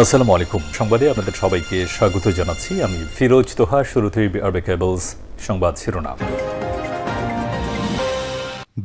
আসসালামু আলাইকুম। সংবাদে আপনাদের সবাইকে স্বাগত জানাচ্ছি। আমি ফিরোজ তোহা। শুরুতেই আরবে কেবলস সংবাদ শিরোনাম।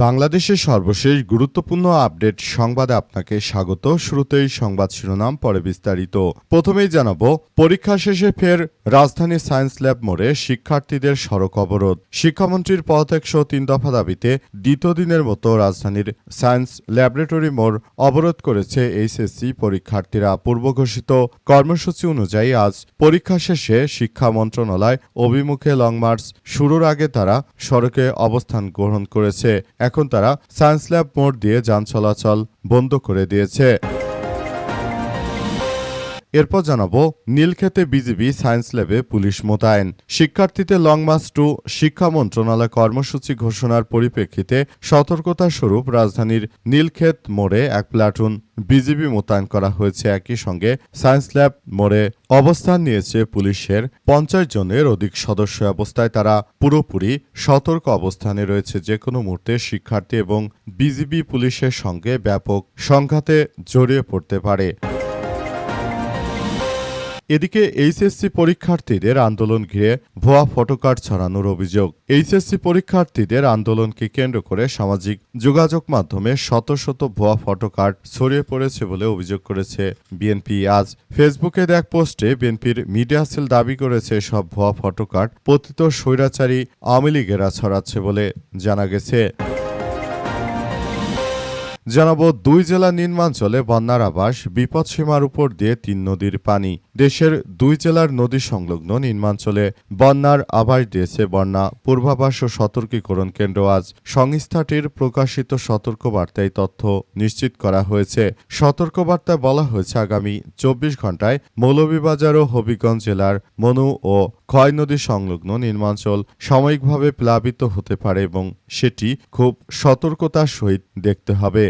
বাংলাদেশের সর্বশেষ গুরুত্বপূর্ণ আপডেট সংবাদে আপনাকে স্বাগত। শুরুতেই সংবাদ শিরোনাম, পরে বিস্তারিত। প্রথমেই জানাবো, পরীক্ষা শেষে ফের রাজধানী সায়েন্স ল্যাব মোড়ে শিক্ষার্থীদের সড়ক অবরোধ। শিক্ষামন্ত্রীর পদত্যাগ সহ ৩ দফা দাবিতে দ্বিতীয় দিনের মতো রাজধানীর সায়েন্স ল্যাবরেটরি মোড় অবরোধ করেছে এইচএসসি পরীক্ষার্থীরা। পূর্বঘোষিত কর্মসূচি অনুযায়ী আজ পরীক্ষা শেষে শিক্ষা মন্ত্রণালয় অভিমুখে লং মার্চ শুরুর আগে তারা সড়কে অবস্থান গ্রহণ করেছে। এখন তারা সায়েন্স ল্যাব মোড় দিয়ে যান চলাচল বন্ধ করে দিয়েছে। এরপর জানাবো, নীলক্ষেতে বিজিবি, সায়েন্স ল্যাবে পুলিশ মোতায়েন। শিক্ষার্থীদের লং মার্চ টু শিক্ষা মন্ত্রণালয় কর্মসূচি ঘোষণার পরিপ্রেক্ষিতে সতর্কতা স্বরূপ রাজধানীর নীলক্ষেত মোড়ে এক প্লাটুন বিজিবি মোতায়েন করা হয়েছে। একই সঙ্গে সায়েন্স ল্যাব মোড়ে অবস্থান নিয়েছে পুলিশের ৫০ জনের অধিক সদস্য। অবস্থায় তারা পুরোপুরি সতর্ক অবস্থানে রয়েছে। যে কোনো মুহূর্তে শিক্ষার্থী এবং বিজিবি পুলিশের সঙ্গে ব্যাপক সংঘাতে জড়িয়ে পড়তে পারে। এদিকে এইচএসসি পরীক্ষার্থীদের আন্দোলন ঘিরে ভুয়া ফটোকার্ড ছড়ানোর অভিযোগ। এইচএসসি পরীক্ষার্থীদের আন্দোলনকে কেন্দ্র করে সামাজিক যোগাযোগ মাধ্যমে শত শত ভুয়া ফটোকার্ড ছড়িয়ে পড়েছে বলে অভিযোগ করেছে বিএনপি। আজ ফেসবুকে এক পোস্টে বিএনপির মিডিয়া সেল দাবি করেছে সব ভুয়া ফটোকার্ড পতিত স্বৈরাচারী আওয়ামী লীগেরা ছড়াচ্ছে বলে জানা গেছে। জানাবো, ২ জেলা নিম্নাঞ্চলে বন্যার আভাস, বিপদসীমার উপর দিয়ে ৩ নদীর পানি। দেশের ২ জেলার নদী সংলগ্ন নিম্নাঞ্চলে বন্যার আভাস দিয়েছে বন্যা পূর্বাভাস ও সতর্কীকরণ কেন্দ্র। আজ সংস্থাটির প্রকাশিত সতর্কবার্তায় তথ্য নিশ্চিত করা হয়েছে। সতর্কবার্তায় বলা হয়েছে, আগামী ২৪ ঘণ্টায় মৌলভীবাজার ও হবিগঞ্জ জেলার মনু ও ক্ষয় নদী সংলগ্ন নিম্নাঞ্চল সাময়িকভাবে প্লাবিত হতে পারে এবং সেটি খুব সতর্কতার সহিত দেখতে হবে।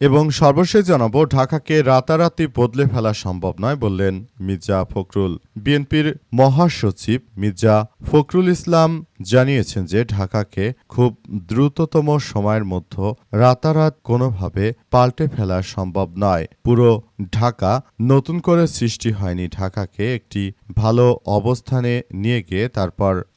এবং সর্বশেষ জানাবো, ঢাকাকে রাতারাতি বদলে ফেলা সম্ভব নয় বললেন মির্জা ফখরুল। বিএনপির মহাসচিব মির্জা ফখরুল ইসলাম জানিয়েছেন যে ঢাকাকে খুব দ্রুততম সময়ের মধ্যে রাতারাত কোনোভাবে পাল্টে ফেলা সম্ভব নয়। পুরো ঢাকা নতুন করে সৃষ্টি হয়নি। ঢাকাকে একটি ভালো অবস্থানে নিয়ে গিয়ে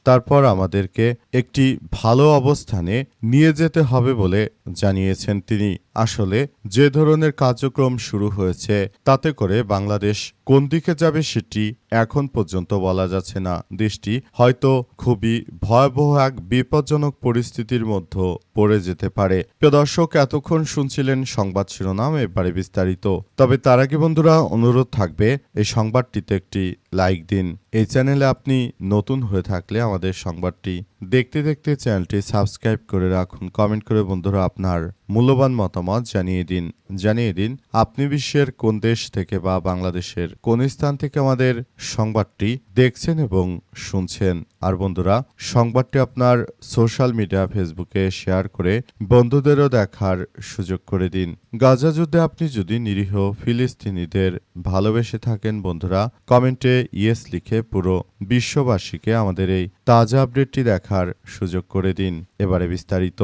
তারপর আমাদেরকে একটি ভালো অবস্থানে নিয়ে যেতে হবে বলে জানিয়েছেন তিনি। আসলে যে ধরনের কার্যক্রম শুরু হয়েছে তাতে করে বাংলাদেশ কোন দিকে যাবে সেটি এখন পর্যন্ত বলা যাচ্ছে না। দেশটি হয়তো খুবই ভয়াবহ এক বিপজ্জনক পরিস্থিতির মধ্যে পড়ে যেতে পারে। প্রিয় দর্শক, এতক্ষণ শুনছিলেন সংবাদ শিরোনাম, এবারে বিস্তারিত। তবে তার আগে বন্ধুরা, অনুরোধ থাকবে এই সংবাদটিতে একটি লাইক দিন। এই চ্যানেলে আপনি নতুন হয়ে থাকলে আমাদের সংবাদটি দেখতে দেখতে চ্যানেলটি সাবস্ক্রাইব করে রাখুন। কমেন্ট করে বন্ধুরা আপনার মূল্যবান মতামত জানিয়ে দিন আপনি বিশ্বের কোন দেশ থেকে বা বাংলাদেশের কোন স্থান থেকে আমাদের সংবাদটি দেখছেন এবং শুনছেন। আর বন্ধুরা, সংবাদটি আপনার সোশ্যাল মিডিয়া ফেসবুকে শেয়ার করে বন্ধুদেরও দেখার সুযোগ করে দিন। গাজা যুদ্ধে আপনি যদি নিরীহ ফিলিস্তিনিদের ভালোবেসে থাকেন বন্ধুরা, কমেন্টে ইয়েস লিখে পুরো বিশ্ববাসীকে আমাদের এই তাজা আপডেটটি দেখার সুযোগ করে দিন। এবারে বিস্তারিত।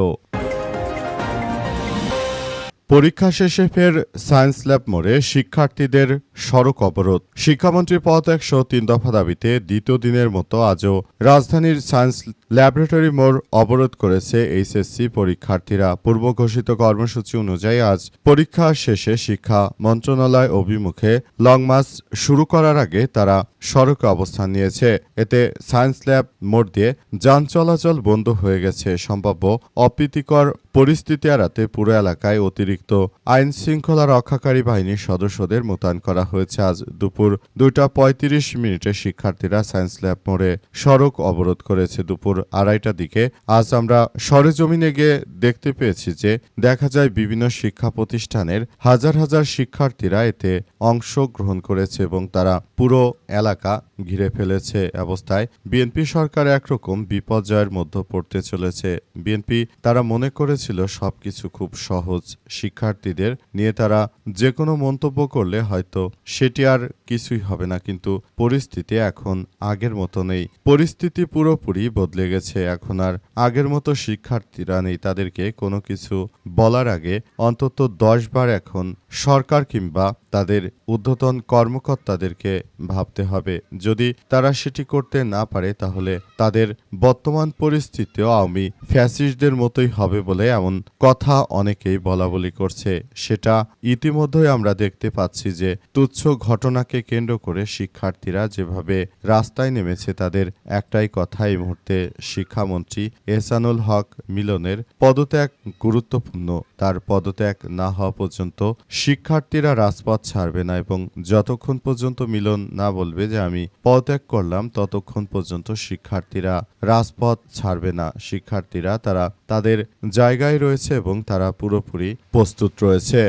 পরীক্ষা শেষে ফের সায়েন্স ল্যাব মোড়ে শিক্ষার্থীদের সড়ক অবরোধ। শিক্ষামন্ত্রীর পদত্যাগ সহ ৩ দফা দাবিতে দ্বিতীয় দিনের মতো আজও রাজধানীর সায়েন্স ল্যাবরেটরি মোড় অবরোধ করেছে এইচএসসি পরীক্ষার্থীরা। পূর্ব ঘোষিত কর্মসূচি অনুযায়ী আজ পরীক্ষা শেষে শিক্ষা মন্ত্রণালয় অভিমুখে লং মার্চ শুরু করার আগে তারা সড়কে অবস্থান নিয়েছে। এতে সায়েন্স ল্যাব মোড় দিয়ে যান চলাচল বন্ধ হয়ে গেছে। সম্ভাব্য অপ্রীতিকর পরিস্থিতি এড়াতে পুরো এলাকায় অতিরিক্ত আইন শৃঙ্খলা রক্ষাকারী বাহিনীর সদস্যদের মোতায়েন করা হয়েছে। আজ দুপুর ২টা ৩৫ শিক্ষার্থীরা সায়েন্স ল্যাব মোড়ে সড়ক অবরোধ করেছে। দুপুর ২:৩০টার দিকে আজ আমরা সরেজমিনে গিয়ে দেখতে পেয়েছি যে দেখা যায় বিভিন্ন শিক্ষা প্রতিষ্ঠানের হাজার হাজার শিক্ষার্থীরা এতে অংশগ্রহণ করেছে এবং তারা পুরো এলাকা ঘিরে ফেলেছে। অবস্থায় বিএনপি সরকার একরকম বিপর্যয়ের মধ্যে পড়তে চলেছে। বিএনপি তারা মনে করেছিল সবকিছু খুব সহজ, শিক্ষার্থীদের নিয়ে তারা যে কোনো মন্তব্য করলে হয়তো সেটি আর কিছুই হবে না। কিন্তু পরিস্থিতি এখন আগের মতো নেই। পরিস্থিতি পুরোপুরি বদলে গেছে। এখন আর আগের মতো শিক্ষার্থীরা নেই। তাদেরকে কোনো কিছু বলার আগে অন্তত 10 বার এখন সরকার কিংবা তাদের ঊর্ধ্বতন কর্মকর্তাদেরকে ভাবতে হবে। যদি তারা সেটি করতে না পারে তাহলে তাদের বর্তমান পরিস্থিতিও আওয়ামী ফ্যাসিস্টদের মতোই হবে বলে এমন কথা অনেকেই বলাবলি করছে। সেটা ইতিমধ্যেই আমরা দেখতে পাচ্ছি যে তুচ্ছ ঘটনাকে কেন্দ্র করে শিক্ষার্থীরা যেভাবে রাস্তায় নেমেছে তাদের একটাই কথা এই মুহূর্তে শিক্ষামন্ত্রী এহসানুল হক মিলনের পদত্যাগ গুরুত্বপূর্ণ। তার পদত্যাগ না হওয়া পর্যন্ত শিক্ষার্থীরা রাজপথ ছাড়বে না এবং যতক্ষণ পর্যন্ত মিলন না বলবে যে আমি পদত্যাগ করলাম ততক্ষণ পর্যন্ত শিক্ষার্থীরা রাজপথ ছাড়বে না। শিক্ষার্থীরা তারা তাদের জায়গায় রয়েছে এবং তারা পুরোপুরি প্রস্তুত রয়েছে।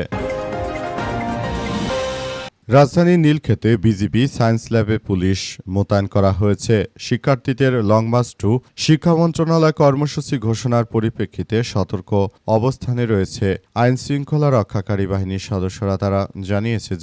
রাজধানীর নীলক্ষেতে বিজিবি সায়েন্স ল্যাবে পুলিশ মোতায়েন করা হয়েছে। শিক্ষার্থীদের লং মার্চ টু শিক্ষা মন্ত্রণালয় কর্মসূচি ঘোষণার পরিপ্রেক্ষিতে সতর্ক অবস্থানে রয়েছে আইন শৃঙ্খলা রক্ষাকারী বাহিনীর সদস্যরা। তারা জানিয়েছে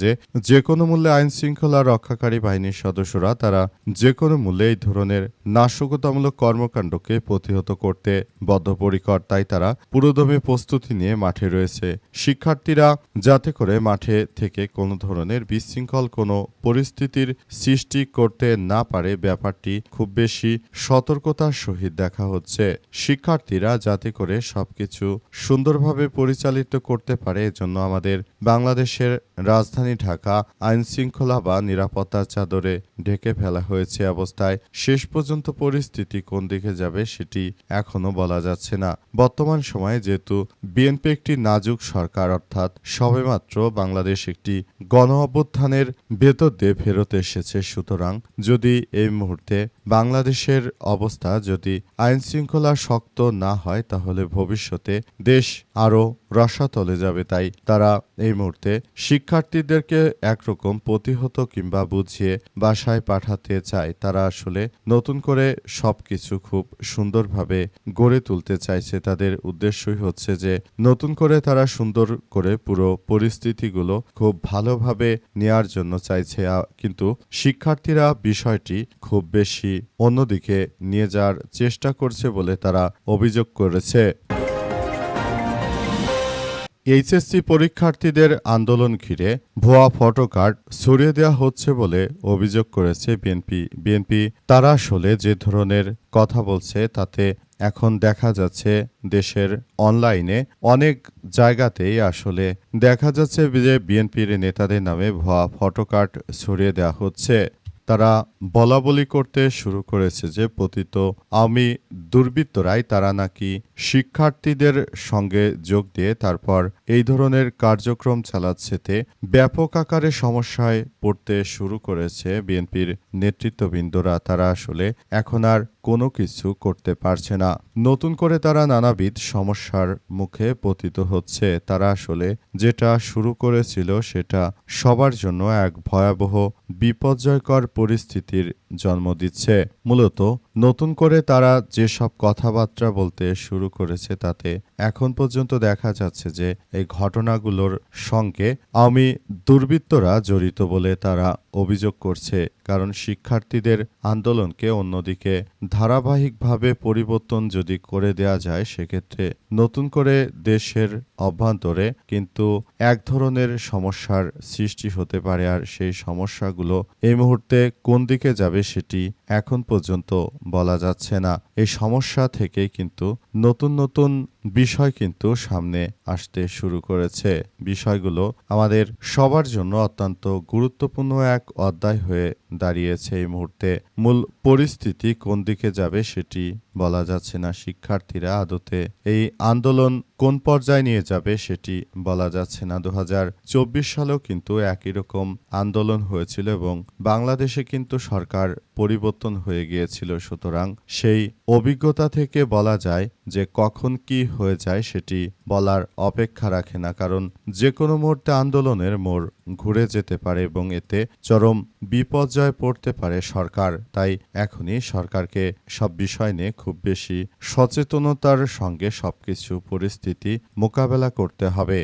যে কোনো মূল্যে আইন শৃঙ্খলা রক্ষাকারী বাহিনীর সদস্যরা তারা যে কোনো মূল্যে এই ধরনের নাশকতামূলক কর্মকাণ্ডকে প্রতিহত করতে বদ্ধপরিকর। তাই তারা পুরোদমে প্রস্তুতি নিয়ে মাঠে রয়েছে। শিক্ষার্থীরা যাতে করে মাঠে থেকে কোনো ধরনের বিশৃঙ্খল কোনো পরিস্থিতির সৃষ্টি করতে না পারে ব্যাপারটি খুব বেশি সতর্কতার সহিত দেখা হচ্ছে। শিক্ষার্থীরা যাতে করে সবকিছু সুন্দরভাবে পরিচালিত করতে পারে এজন্য আমাদের বাংলাদেশের রাজধানী ঢাকা আইন শৃঙ্খলা বা নিরাপত্তার চাদরে ঢেকে ফেলা হয়েছে অবস্থায় শেষ পর্যন্ত পরিস্থিতি কোন দিকে যাবে সেটি এখনো বলা যাচ্ছে না। বর্তমান সময়ে যেহেতু বিএনপি একটি নাজুক সরকার অর্থাৎ সবেমাত্র বাংলাদেশ একটি গণ অভ্যুত্থানের ভেতর দিয়ে ফেরত এসেছে, সুতরাং যদি এই মুহূর্তে বাংলাদেশের অবস্থা যদি আইন শৃঙ্খলা শক্ত না হয় তাহলে ভবিষ্যতে দেশ আরও রসাতলে যাবে। তাই তারা এই মুহূর্তে শিক্ষার্থীদেরকে একরকম প্রতিহত কিংবা বুঝিয়ে বাসায় পাঠাতে চায়। তারা আসলে নতুন করে সবকিছু খুব সুন্দরভাবে গড়ে তুলতে চাইছে। তাদের উদ্দেশ্যই হচ্ছে যে নতুন করে তারা সুন্দর করে পুরো পরিস্থিতিগুলো খুব ভালোভাবে নেয়ার জন্য চাইছে, কিন্তু শিক্ষার্থীরা বিষয়টি খুব বেশি অন্যদিকে নিয়ে যাওয়ার চেষ্টা করছে বলে তারা অভিযোগ করেছে। এইচএসসি পরীক্ষার্থীদের আন্দোলন ঘিরে ভুয়া ফটো কার্ড ছড়িয়ে দেওয়া হচ্ছে বলে অভিযোগ করেছে বিএনপি তারা আসলে যে ধরনের কথা বলছে তাতে এখন দেখা যাচ্ছে দেশের অনলাইনে অনেক জায়গাতেই আসলে দেখা যাচ্ছে যে বিএনপির নেতাদের নামে ভুয়া ফটো কার্ড ছড়িয়ে দেওয়া হচ্ছে। তারা বলাবলি করতে শুরু করেছে যে পতিত আওয়ামী দুর্বৃত্তরাই তারা নাকি শিক্ষার্থীদের সঙ্গে যোগ দিয়ে তারপর এই ধরনের কার্যক্রম চালাচ্ছেতে ব্যাপক আকারে সমস্যায় পড়তে শুরু করেছে বিএনপির নেতৃত্ববৃন্দরা। তারা আসলে এখন আর কোনো কিছু করতে পারছে না। নতুন করে তারা নানাবিধ সমস্যার মুখে পতিত হচ্ছে। তারা আসলে যেটা শুরু করেছিল সেটা সবার জন্য এক ভয়াবহ বিপর্যয়কর পরিস্থিতির জন্ম দিচ্ছে। মূলত নতুন করে তারা যেসব কথাবার্তা বলতে শুরু করেছে তাতে এখন পর্যন্ত দেখা যাচ্ছে যে এই ঘটনাগুলোর সঙ্গে আওয়ামী দুর্বৃত্তরা জড়িত বলে তারা অভিযোগ করছে। কারণ শিক্ষার্থীদের আন্দোলনকে অন্যদিকে ধারাবাহিকভাবে পরিবর্তন যদি করে দেয়া যায় সেক্ষেত্রে নতুন করে দেশের অভ্যন্তরে কিন্তু এক ধরনের সমস্যার সৃষ্টি হতে পারে। আর সেই সমস্যাগুলো এই মুহূর্তে কোন দিকে যাবে সেটি এখন পর্যন্ত বলা যাচ্ছে না। এই সমস্যা থেকে কিন্তু নতুন নতুন বিষয় কিন্তু সামনে আসতে শুরু করেছে। বিষয়গুলো আমাদের সবার জন্য অত্যন্ত গুরুত্বপূর্ণ এক অধ্যায় হয়ে দাঁড়িয়েছে এই মুহূর্তে। মূল পরিস্থিতি কোন দিকে যাবে সেটি বলা যাচ্ছে না। শিক্ষার্থীরা আদতে এই আন্দোলন কোন পর্যায়ে নিয়ে যাবে সেটি বলা যাচ্ছে না। 2024 সালেও কিন্তু একই রকম আন্দোলন হয়েছিল এবং বাংলাদেশে কিন্তু সরকার পরিবর্তন হয়ে গিয়েছিল। সুতরাং সেই অভিজ্ঞতা থেকে বলা যায় যে কখন কি হয়ে যায় সেটি বলার অপেক্ষা রাখে না। কারণ যে কোনো মুহূর্তে আন্দোলনের মোড় ঘুরে যেতে পারে এবং এতে চরম বিপর্যয় পড়তে পারে সরকার। তাই এখনই সরকারকে সব বিষয় নিয়ে খুব বেশি সচেতনতার সঙ্গে সবকিছু পরিস্থিতি মোকাবেলা করতে হবে।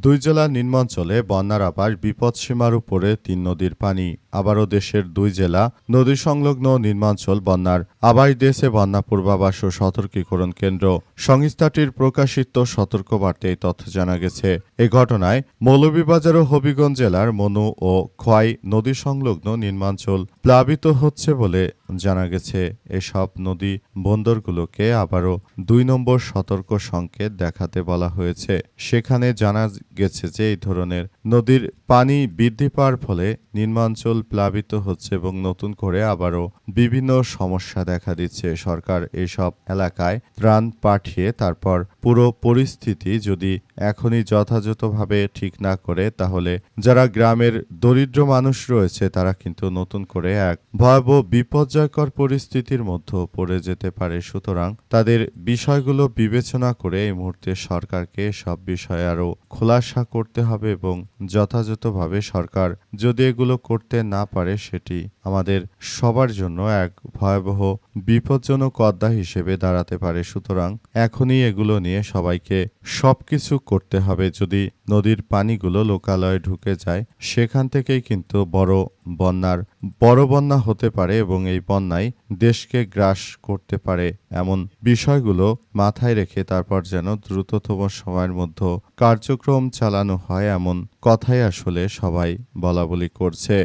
দুই জেলার নিম্নাঞ্চলে বন্যার আবার বিপদসীমার উপরে ৩ নদীর পানি। আবারও দেশের ২ জেলা নদী সংলগ্ন নিম্নাঞ্চল বন্যার আবাই দেশে বন্যা পূর্বাভাস ও সতর্কীকরণ কেন্দ্র সংস্থাটির প্রকাশিত সতর্কবার্তায় এই তথ্য জানা গেছে। এ ঘটনায় মৌলভীবাজার ও হবিগঞ্জ জেলার মনু ও খোয়াই নদী সংলগ্ন নিম্নাঞ্চল প্লাবিত হচ্ছে বলে জানা গেছে। এসব নদী বন্দরগুলোকে আবারও ২ নম্বর সতর্ক সংকেত দেখাতে বলা হয়েছে। সেখানে জানা গেছে যে এই ধরনের নদীর পানি বৃদ্ধি পাওয়ার ফলে নিম্নাঞ্চল প্লাবিত হচ্ছে এবং নতুন করে আবারও বিভিন্ন সমস্যা দেখা দিচ্ছে। সরকার এসব এলাকায় ত্রাণ পাঠিয়ে তারপর পুরো পরিস্থিতি যদি এখনই যথাযথভাবে ঠিক না করে তাহলে যারা গ্রামের দরিদ্র মানুষ রয়েছে তারা কিন্তু নতুন করে এক ভয়াবহ বিপর্যয়কর পরিস্থিতির মধ্যে পড়ে যেতে পারে। সুতরাং তাদের বিষয়গুলো বিবেচনা করে এই মুহূর্তে সরকারকে সব বিষয়ে আরও খোলাসা করতে হবে এবং যথাযথভাবে সরকার যদি এগুলো করতে না পারে সেটি আমাদের সবার জন্য এক ভয়াবহ বিপজ্জনক অধ্যায় হিসেবে দাঁড়াতে পারে। সুতরাং এখনই এগুলো নিয়ে সবাইকে সবকিছু করতে হবে। যদি নদীর পানিগুলো লোকালয়ে ঢুকে যায় সেখান থেকেই কিন্তু বড় বন্যা হতে পারে এবং এই বন্যায় দেশকে গ্রাস করতে পারে। এমন বিষয়গুলো মাথায় রেখে তারপর যেন দ্রুততম সময়ের মধ্যে কার্যক্রম চালানো হয় এমন কথাই আসলে সবাই বলাবলি করছে।